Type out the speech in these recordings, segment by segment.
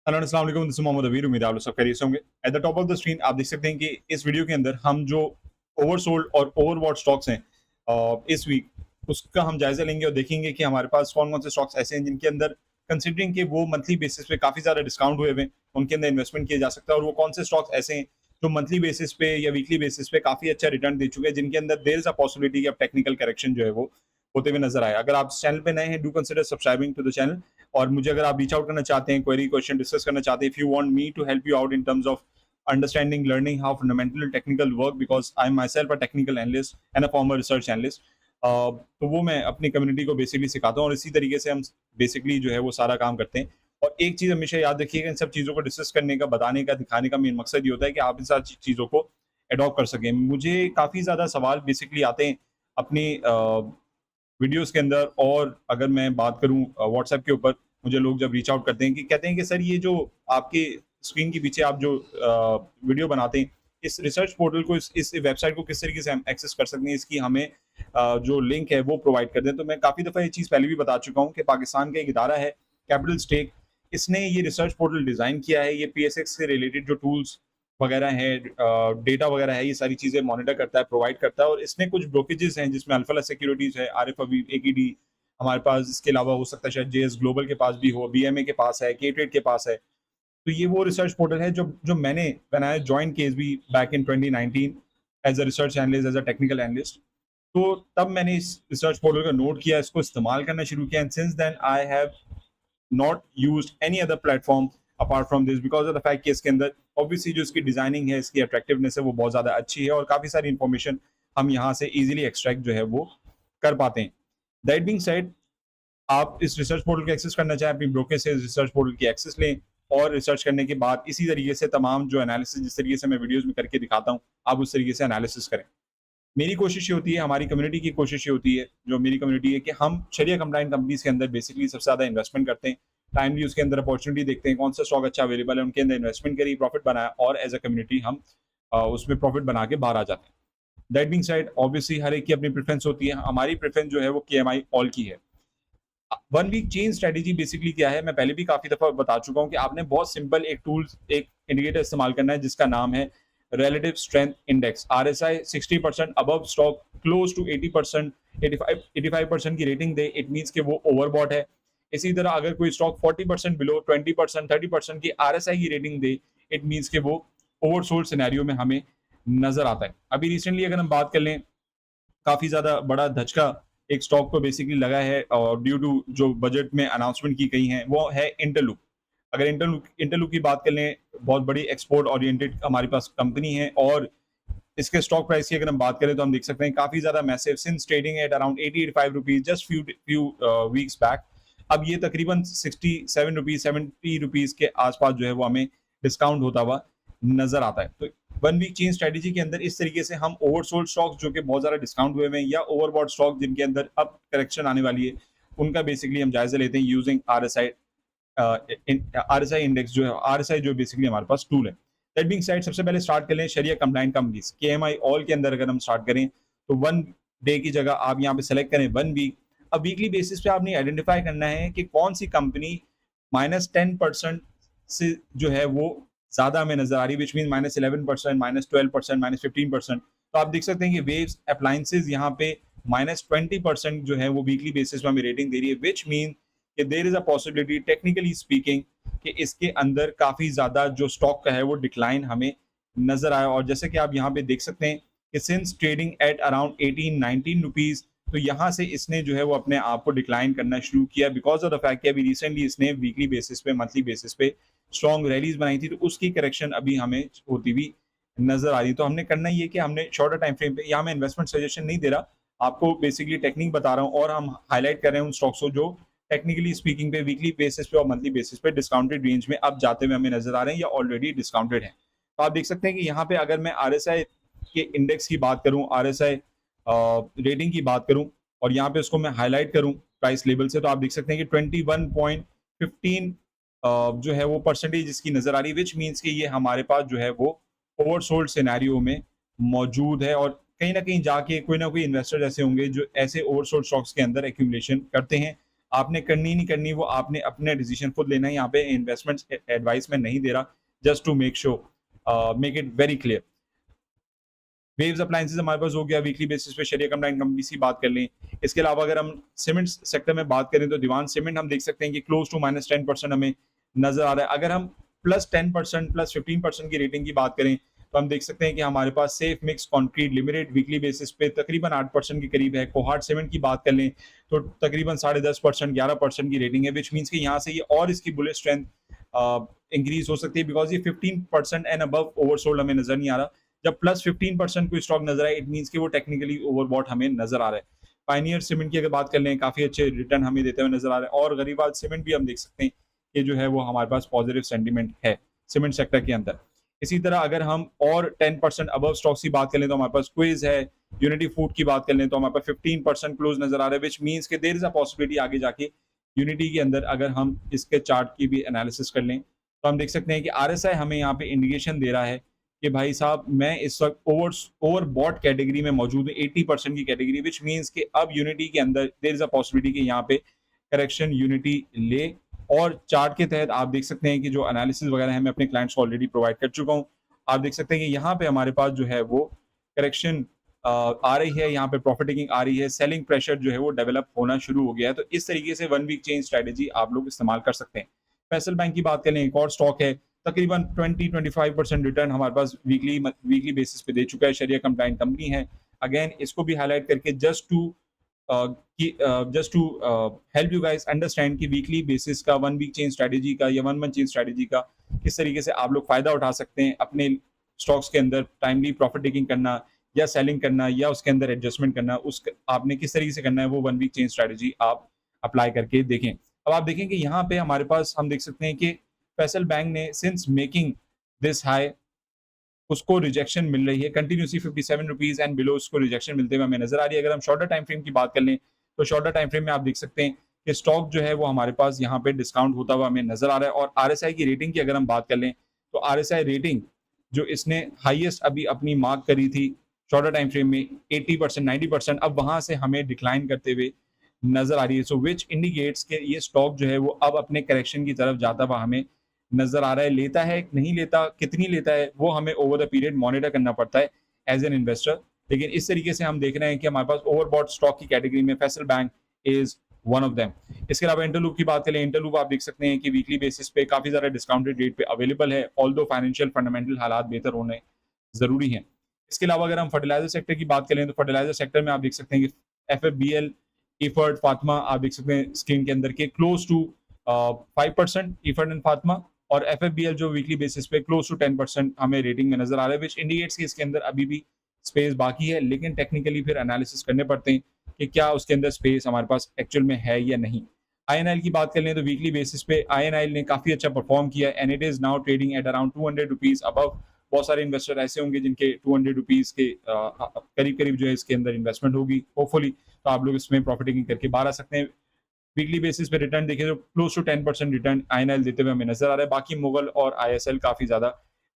Hello अस्सलाम वालेकुम, this is Mohammad अबीर। उम्मीद है आप लोग सब खैरियत से होंगे। At the top of the screen आप देख सकते हैं कि इस वीडियो के अंदर हम जो ओवरसोल्ड और ओवरबॉट स्टॉक्स हैं इस वीक, उसका हम जायज़ा लेंगे और देखेंगे कि हमारे पास कौन-कौन से स्टॉक्स ऐसे हैं जिनके अंदर कंसिडरिंग कि वो मंथली बेसिस पे काफ़ी ज़्यादा डिस्काउंट हुए हुए हैं, उनके अंदर इन्वेस्टमेंट किया जा सकता है, और वो कौन से स्टॉक्स ऐसे हैं जो मंथली बेसिस पे या वीकली बेसिस पे काफ़ी अच्छा रिटर्न दे चुके हैं, जिनके अंदर देयर इज़ अ पॉसिबिलिटी कि अब टेक्निकल करेक्शन जो है वो होते हुए नज़र आए। अगर आप इस चैनल पे नए हैं, do consider subscribing to the channel. और मुझे अगर आप रीच आउट करना चाहते हैं, क्वेरी क्वेश्चन डिस्कस करना चाहते हैं, if you want me to help you out in terms of understanding learning how fundamental technical work, because I am myself a technical analyst and a former research analyst. तो वो मैं अपनी community को basically सिखाता हूँ, और इसी तरीके से हम बेसिकली जो है वो सारा काम करते हैं। और एक चीज़ हमेशा याद रखिएगा, इन सब चीज़ों को डिस्कस करने का, बताने का, दिखाने का मेन मकसद ये होता है कि आप इन सारी चीज़ों को अडॉप्ट कर सकें। मुझे काफ़ी ज़्यादा सवाल बेसिकली आते हैं अपनी वीडियोस के अंदर, और अगर मैं बात करूं व्हाट्सएप के ऊपर, मुझे लोग जब रीच आउट करते हैं कि कहते हैं कि सर, ये जो आपके स्क्रीन के पीछे आप जो वीडियो बनाते हैं, इस रिसर्च पोर्टल को, इस वेबसाइट को किस तरीके से हम एक्सेस कर सकते हैं, इसकी हमें जो लिंक है वो प्रोवाइड कर दें। तो मैं काफ़ी दफ़ा ये चीज़ पहले भी बता चुका हूँ कि पाकिस्तान का एक इदारा है, कैपिटल स्टेक, इसने ये रिसर्च पोर्टल डिज़ाइन किया है। ये पीएसएक्स से रिलेटेड जो टूल्स वगैरह है, डेटा वगैरह है, ये सारी चीज़ें मॉनिटर करता है, प्रोवाइड करता है। और इसमें कुछ ब्रोकेजेस हैं जिसमें अल्फा सिक्योरिटीज़ है, आरिफ अबीब, एकेडी हमारे पास, इसके अलावा हो सकता है शायद जेएस ग्लोबल के पास भी हो, बीएमए के पास है, के ट्रेड के पास है। तो ये वो रिसर्च पोर्टल है जो जो मैंने बनाया, join KSB back in 2019 as a research analyst, as a technical analyst. तो तब मैंने इस रिसर्च पोर्टल का नोट किया, इसको इस्तेमाल करना शुरू किया, and since then I have not used any other platform apart from this, because of the fact कि इसके अंदर obviously जो इसकी डिजाइनिंग है, इसकी अट्रैक्टिवनेस है, वो बहुत ज़्यादा अच्छी है, और काफ़ी सारी इंफॉर्मेशन हम यहाँ से इजीली एक्सट्रैक्ट जो है वो कर पाते हैं। दैट बीइंग सेड, आप इस रिसर्च पोर्टल को एक्सेस करना चाहें, अपनी ब्रोकर से रिसर्च पोर्टल की एक्सेस लें, और रिसर्च करने के बाद इसी तरीके से तमाम जो एनालिसिस, जिस तरीके से मैं वीडियोज़ में करके दिखाता हूँ, आप उस तरीके से एनालिसिस करें। मेरी कोशिश ये होती है, हमारी कम्युनिटी की कोशिश ये होती है, जो मेरी कम्युनिटी है, कि हम शरिया कंप्लायंट कंपनीज़ के अंदर बेसिकली सबसे ज़्यादा इन्वेस्टमेंट करते हैं। टाइमली उसके अंदर अपॉर्च्युनिटी देखते हैं, कौन सा स्टॉक अच्छा अवेलेबल है, उनके अंदर इन्वेस्टमेंट करी, प्रॉफिट बनाया, और एज़ अ कम्युनिटी हम उसमें प्रॉफिट बना के बाहर आ जाते हैं। दैट बीइंग सेड, ऑब्वियसली हर एक की अपनी प्रेफ़रेंस होती है। हमारी प्रेफ़रेंस जो है वो केएमआई ऑल की है। One week change strategy basically क्या है, मैं पहले भी काफ़ी दफ़ा बता चुका हूँ कि आपने बहुत सिंपल एक टूल्स, एक इंडिकेटर इस्तेमाल करना है, जिसका नाम है relative strength index, RSI. 60% above stock, close to 80%, 85% की रेटिंग दे, इट मीन्स कि वो ओवरबॉट है। इसी तरह अगर कोई स्टॉक 40% बिलो, 20%, 30% की आरएसआई की रेटिंग दे, इट मीन्स कि वो ओवरसोल्ड सिनेरियो में हमें नजर आता है। अभी रिसेंटली अगर हम बात कर लें, काफ़ी ज़्यादा बड़ा धचका एक स्टॉक को बेसिकली लगा है, और ड्यू टू जो बजट में अनाउंसमेंट की गई हैं, वो है इंटरलूप। अगर इंटरलूप इंटरलूप की बात कर लें, बहुत बड़ी एक्सपोर्ट ओरिएंटेड हमारे पास कंपनी है, और इसके स्टॉक प्राइस की अगर हम बात करें, तो हम देख सकते हैं काफ़ी ज़्यादा massive, since trading at around 80-85 rupees just few few weeks back. अब ये तकरीबन 67 रुपीज़, 70 रुपीज़ के आस-पास जो है वो हमें डिस्काउंट होता हुआ नज़र आता है। तो वन वीक चेन स्ट्रेटजी के अंदर इस तरीके से हम ओवरसोल्ड स्टॉक्स जो कि बहुत ज़्यादा डिस्काउंट हुए हुए हैं, या ओवरबॉट स्टॉक जिनके अंदर अब करेक्शन आने वाली है, उनका बेसिकली हम जायज़ा लेते हैं यूजिंग आरएसआई। आरएसआई इंडेक्स जो है, आरएसआई जो बेसिकली हमारे पास टूल है। दैट बीइंग सेड, सबसे पहले स्टार्ट कर लें शरिया कंप्लायंट कंपनीज, केएमआई ऑल के अंदर अगर हम स्टार्ट करें, तो वन डे की जगह आप यहाँ पे सेलेक्ट करें वन वीक। अब वीकली बेसिस पे आपने आइडेंटिफाई करना है कि कौन सी कंपनी -10% से जो है वो ज़्यादा हमें नज़र आ रही है, विच मीन -11%, -12%, -15%। तो आप देख सकते हैं कि वेव्स अप्लायंसेज यहाँ पे -20% जो है वो वीकली बेसिस पे हमें रेटिंग दे रही है, विच मीन कि there is a possibility, technically speaking, कि इसके अंदर काफ़ी ज़्यादा जो स्टॉक का है वो डिक्लाइन हमें नज़र आया। और जैसे कि आप यहाँ पे देख सकते हैं कि since trading at around 18-19 rupees, तो यहाँ से इसने जो है वो अपने आप को डिक्लाइन करना शुरू किया, बिकॉज़ ऑफ द फैक्ट कि अभी रिसेंटली इसने वीकली बेसिस पे, मंथली बेसिस पे स्ट्रॉन्ग रैलीज़ बनाई थी, तो उसकी करेक्शन अभी हमें होती हुई नज़र आ रही है। तो हमने करना ये है कि हमने शॉर्टर टाइम फ्रेम पे, यहाँ मैं इन्वेस्टमेंट सजेशन नहीं दे रहा, आपको बेसिकली टेक्निक बता रहा हूँ, और हम हाइलाइट कर रहे हैं उन स्टॉक्स को जो टेक्निकली स्पीकिंग पे वीकली बेसिस पे और मंथली बेसिस पे डिस्काउंटेड रेंज में अब जाते हुए हमें नज़र आ रहे हैं, या ऑलरेडी डिस्काउंटेड हैं। तो आप देख सकते हैं कि यहाँ पे अगर मैं आरएसआई के इंडेक्स की बात करूँ, आरएसआई रेटिंग की बात करूँ, और यहाँ पे उसको मैं हाइलाइट करूँ प्राइस लेवल से, तो आप देख सकते हैं कि 21.15 जो है वो परसेंटेज इसकी नज़र आ रही है, विच मीन्स कि ये हमारे पास जो है वो ओवरसोल्ड सिनेरियो में मौजूद है। और कहीं न कहीं जाके कोई ना कोई इन्वेस्टर ऐसे होंगे जो ऐसे ओवरसोल्ड स्टॉक्स के अंदर एक्यूमुलेशन करते हैं। आपने करनी नहीं करनी वो आपने अपने डिसीजन खुद लेना है, यहाँ पे इन्वेस्टमेंट एडवाइस मैं नहीं दे रहा, just to make sure, make it very clear. Waves appliances हमारे पास हो गया, वीकली बेसिस पे शरिया कंप्लाइंट कंपनी की बात कर लें। इसके अलावा अगर हम सीमेंट सेक्टर में बात करें तो दीवान सीमेंट हम देख सकते हैं कि क्लोज टू -10% हमें नजर आ रहा है। अगर हम +10% +15% की रेटिंग की बात करें तो हम देख सकते हैं कि हमारे पास safe mix concrete limited weekly basis पे तकरीबन 8% के करीब है। कोहाट सीमेंट की बात कर लें तो तकरीबन 10.5% 11% की रेटिंग है, विच मीन्स कि यहाँ से ये और इसकी बुलिश स्ट्रेंथ इंक्रीज हो सकती है, बिकॉज ये 15% एंड अबव ओवरसोल्ड हमें नजर नहीं आ रहा। जब +15% कोई स्टॉक नजर आए, इट मीन्स कि वो टेक्निकली ओवरबॉट हमें नजर आ रहा है। पायनियर सीमेंट की अगर बात कर लें, काफी अच्छे रिटर्न हमें देते हुए नजर आ रहे हैं, और गरीबाल सीमेंट भी हम देख सकते हैं कि जो है वो हमारे पास पॉजिटिव सेंटीमेंट है सीमेंट सेक्टर के अंदर। इसी तरह अगर हम और 10% अबव स्टॉक्स की बात कर लें तो हमारे पास क्विज है, यूनिटी फूड की बात कर लें तो हमारे पास 15% क्लोज नजर आ रहा है, विच मीन्स के देयर इज अ पॉसिबिलिटी आगे जाके यूनिटी के अंदर अगर हम इसके चार्ट की भी एनालिसिस कर लें तो हम देख सकते हैं कि आरएसआई हमें यहाँ पे इंडिकेशन दे रहा है कि भाई साहब मैं इस वक्त ओवर बॉट कैटेगरी में मौजूद हूँ, 80% की कैटेगरी, विच मीन्स कि अब यूनिटी के अंदर देयर इज अ पॉसिबिलिटी कि यहाँ पे करेक्शन यूनिटी ले। और चार्ट के तहत आप देख सकते हैं कि जो एनालिसिस वगैरह है मैं अपने क्लाइंट्स को ऑलरेडी प्रोवाइड कर चुका हूँ। आप देख सकते हैं कि यहाँ पे हमारे पास जो है वो करेक्शन आ रही है, यहाँ पे प्रॉफिट टेकिंग आ रही है, सेलिंग प्रेशर जो है वो डेवलप होना शुरू हो गया है। तो इस तरीके से वन वीक चेंज स्ट्रेटेजी आप लोग इस्तेमाल कर सकते हैं। फैसल बैंक की बात करें, एक और स्टॉक है, तकरीबन 20-25% रिटर्न हमारे पास वीकली बेसिस पे दे चुका है, शरिया कंप्लाइंट कंपनी है। अगेन इसको भी हाईलाइट करके just to help you guys understand कि वीकली बेसिस का वन वीक चेंज स्ट्रेटेजी का या वन मंथ चेंज स्ट्रेटेजी का किस तरीके से आप लोग फायदा उठा सकते हैं, अपने स्टॉक्स के अंदर टाइमली प्रॉफिट टेकिंग करना या सेलिंग करना या उसके अंदर एडजस्टमेंट करना, उस आपने किस तरीके से करना है वो वन वीक चेंज स्ट्रेटेजी आप अप्लाई करके देखें। अब आप देखें कि यहाँ पे हमारे पास हम देख सकते हैं कि फैसल बैंक ने सिंस मेकिंग दिस हाई उसको रिजेक्शन मिल रही है कंटिन्यूसली, 57 रुपीज एंड बिलो उसको रिजेक्शन मिलते हुए हमें नजर आ रही है। अगर हम शॉर्टर टाइम फ्रेम की बात कर लें तो शॉर्टर टाइम फ्रेम में आप देख सकते हैं कि स्टॉक जो है वो हमारे पास यहाँ पे डिस्काउंट होता हुआ हमें नजर आ रहा है। और आरएसआई की रेटिंग की अगर हम बात कर लें तो आरएसआई रेटिंग जो इसने हाईएस्ट अभी अपनी मार्क करी थी शॉर्टर टाइम फ्रेम में 80% 90%, अब वहां से हमें डिक्लाइन करते हुए नजर आ रही है। सो विच इंडिकेट्स के ये स्टॉक जो है वो अब अपने करेक्शन की तरफ जाता हुआ हमें नजर आ रहा है। लेता है नहीं लेता, कितनी लेता है, वो हमें ओवर द पीरियड मॉनिटर करना पड़ता है एज एन इन्वेस्टर। लेकिन इस तरीके से हम देख रहे हैं कि हमारे पास ओवरबॉट स्टॉक की कैटेगरी में Faisal bank is one of them. इसके अलावा इंटरलूप की बात करें, इंटरलूप आप देख सकते हैं कि वीकली बेसिस पे काफी ज्यादा डिस्काउंटेड रेट पे अवेलेबल है, ऑल्दो फाइनेंशियल फंडामेंटल हालात बेहतर होने जरूरी हैं। इसके अलावा अगर हम फर्टिलाइजर सेक्टर की बात करें तो फर्टिलाइजर सेक्टर में आप देख सकते हैं कि एफएफबीएल, इफर्ट, फातिमा आप देख सकते हैं स्क्रीन के अंदर के close to 5%, EFERT and Fatima, और एफएफबीएल जो वीकली बेसिस पे क्लोज टू 10% हमें रेटिंग में नजर आ रहा है, विच इंडिकेट्स कि इसके अंदर अभी भी स्पेस बाकी है, लेकिन टेक्निकली फिर एनालिसिस करने पड़ते हैं कि क्या उसके अंदर स्पेस हमारे पास एक्चुअल में है या नहीं। आईएनएल की बात कर लें तो वीकली बेसिस पे आईएनएल ने काफी अच्छा परफॉर्म किया and it is now trading at around 200 rupees above. बहुत सारे इन्वेस्टर ऐसे होंगे जिनके 200 रुपीज के करीब करीब जो है इसके अंदर इन्वेस्टमेंट होगी होपफुली, तो आप लोग इसमें प्रॉफिट टेकिंग करके बाहर आ सकते हैं। वीकली बेसिस पे रिटर्न देखें तो क्लोज टू 10% रिटर्न आईएनएल देते हुए हमें नजर आ रहा है। बाकी मुगल और आईएसएल काफी ज्यादा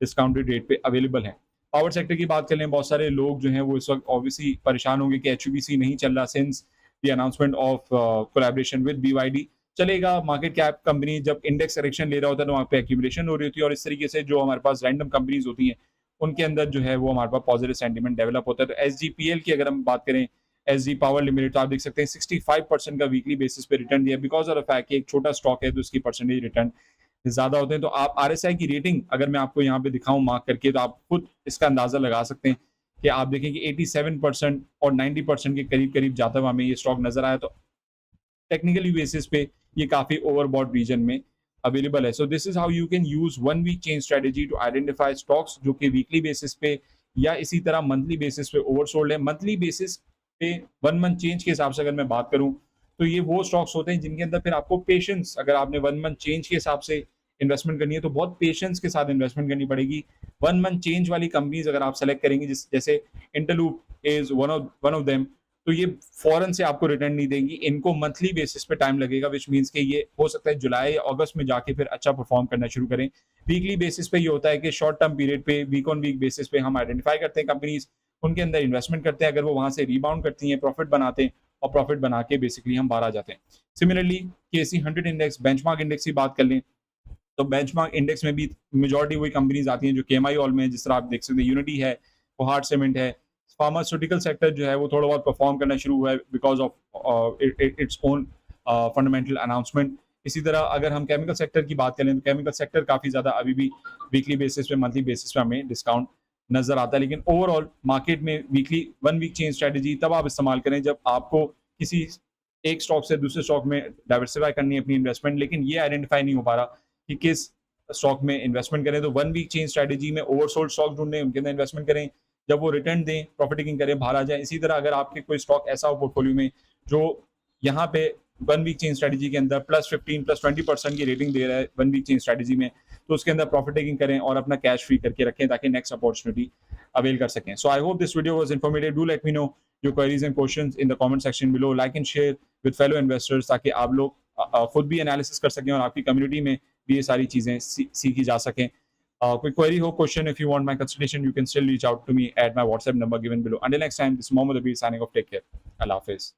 डिस्काउंटेड रेट पे अवेलेबल है। पावर सेक्टर की बात कर लें, बहुत सारे लोग जो हैं वो इस वक्त ऑब्वियसली परेशान होंगे कि एचयूबीसी नहीं चल रहा since the announcement of collaboration with BYD. चलेगा, मार्केट कैप कंपनी जब इंडेक्स करेक्शन ले रहा होता है तो वहाँ पे एक्यूमुलेशन हो रही होती है, और इस तरीके से जो हमारे पास रैंडम कंपनीज होती हैं उनके अंदर जो है वो हमारे पास पॉजिटिव सेंटीमेंट डेवलप होता है। तो एसजीपीएल की अगर हम बात करें, एसजी पावर लिमिटेड, तो आप देख सकते हैं 65% का वीकली बेसिस पे रिटर्न दिया, बिकॉज ऑफ द फैक्ट कि एक छोटा स्टॉक है तो उसकी परसेंटेज रिटर्न ज्यादा होते हैं। तो आप आरएसआई की रेटिंग अगर मैं आपको यहाँ पे दिखाऊं मार्क करके तो आप खुद इसका अंदाजा लगा सकते हैं कि आप देखें कि 87% और 90% के करीब करीब जाता हुआ हमें ये स्टॉक नजर आया। तो टेक्निकली बेसिस पे ये काफी ओवरबॉट रीजन में अवेलेबल है। So this is how you can use one week change strategy to identify stocks जो कि वीकली बेसिस पे या इसी तरह मंथली बेसिस पे ओवरसोल्ड है। मंथली बेसिस पे वन मंथ चेंज के हिसाब से अगर मैं बात करूं तो ये वो स्टॉक्स होते हैं जिनके अंदर फिर आपको पेशेंस, अगर आपने वन मंथ चेंज के हिसाब से इन्वेस्टमेंट करनी है तो बहुत पेशेंस के साथ इन्वेस्टमेंट करनी पड़ेगी। वन मंथ चेंज वाली कंपनीज अगर आप सेलेक्ट करेंगे, जैसे Interloop is one of them, तो ये फॉरन से आपको रिटर्न नहीं देंगी, इनको मंथली बेसिस पे टाइम लगेगा, विच मीन्स कि ये हो सकता है जुलाई या अगस्त में जाके फिर अच्छा परफॉर्म करना शुरू करें। वीकली बेसिस पे ये होता है कि शॉर्ट टर्म पीरियड पे वीक ऑन वीक बेसिस पे हम आइडेंटिफाई करते हैं कंपनीज, उनके अंदर इन्वेस्टमेंट करते हैं, अगर वो वहां से रीबाउंड करती हैं, प्रॉफिट बनाते हैं और प्रॉफिट बना के बेसिकली हम बाहर आ जाते हैं। सिमिलरली केसी 100 इंडेक्स, बेंचमार्क इंडेक्स की बात कर लें, तो बेंचमार्क इंडेक्स में भी मेजॉरिटी वही कंपनीज आती हैं जो केएमआई ऑल में है, जिस तरह आप देख सकते हैं यूनिटी है, कोहार्ट सीमेंट है। फार्मास्यूटिकल सेक्टर जो है वो थोड़ा बहुत परफॉर्म करना शुरू हुआ है because of its own fundamental announcement. इसी तरह अगर हम केमिकल सेक्टर की बात करें तो केमिकल सेक्टर काफ़ी ज़्यादा अभी भी वीकली बेसिस पे, मंथली बेसिस पे हमें डिस्काउंट नजर आता है। लेकिन ओवरऑल मार्केट में वीकली 1 वीक चेंज स्ट्रेटजी तब आप इस्तेमाल करें जब आपको किसी एक स्टॉक से दूसरे स्टॉक में डाइवर्सिफाई करनी है अपनी इन्वेस्टमेंट, लेकिन ये आइडेंटिफाई नहीं हो पा रहा कि किस स्टॉक में इन्वेस्टमेंट करें। तो 1 वीक चेंज स्ट्रेटजी में ओवरसोल्ड स्टॉक ढूंढें, उनके अंदर इन्वेस्टमेंट करें, जब वो रिटर्न दें, प्रॉफिट टेकिंग करें, बाहर आ जाएं। इसी तरह अगर आपके कोई स्टॉक ऐसा हो पोर्टफोलियो में जो यहाँ पे 1 वीक चेंज स्ट्रेटजी के अंदर +15 +20% की रेटिंग दे रहा है 1 वीक चेंज स्ट्रेटजी में, तो उसके अंदर प्रॉफिट टेकिंग करें और अपना कैश फ्री करके रखें ताकि नेक्स्ट अपॉर्चुनिटी अवेल कर सकें। So I hope this video was informative. Do let me know your queries and questions in the comment section below. Like and share with fellow investors ताकि आप लोग खुद भी एनालिसिस कर सकें और आपकी कम्युनिटी में भी ये सारी चीज़ें सीखी जा सकें। कोई query हो, question, if you want my consultation, you can still reach out to me at my WhatsApp number given below. Until next time, this is Mohammed Abir signing off. Take care. Allah Hafiz.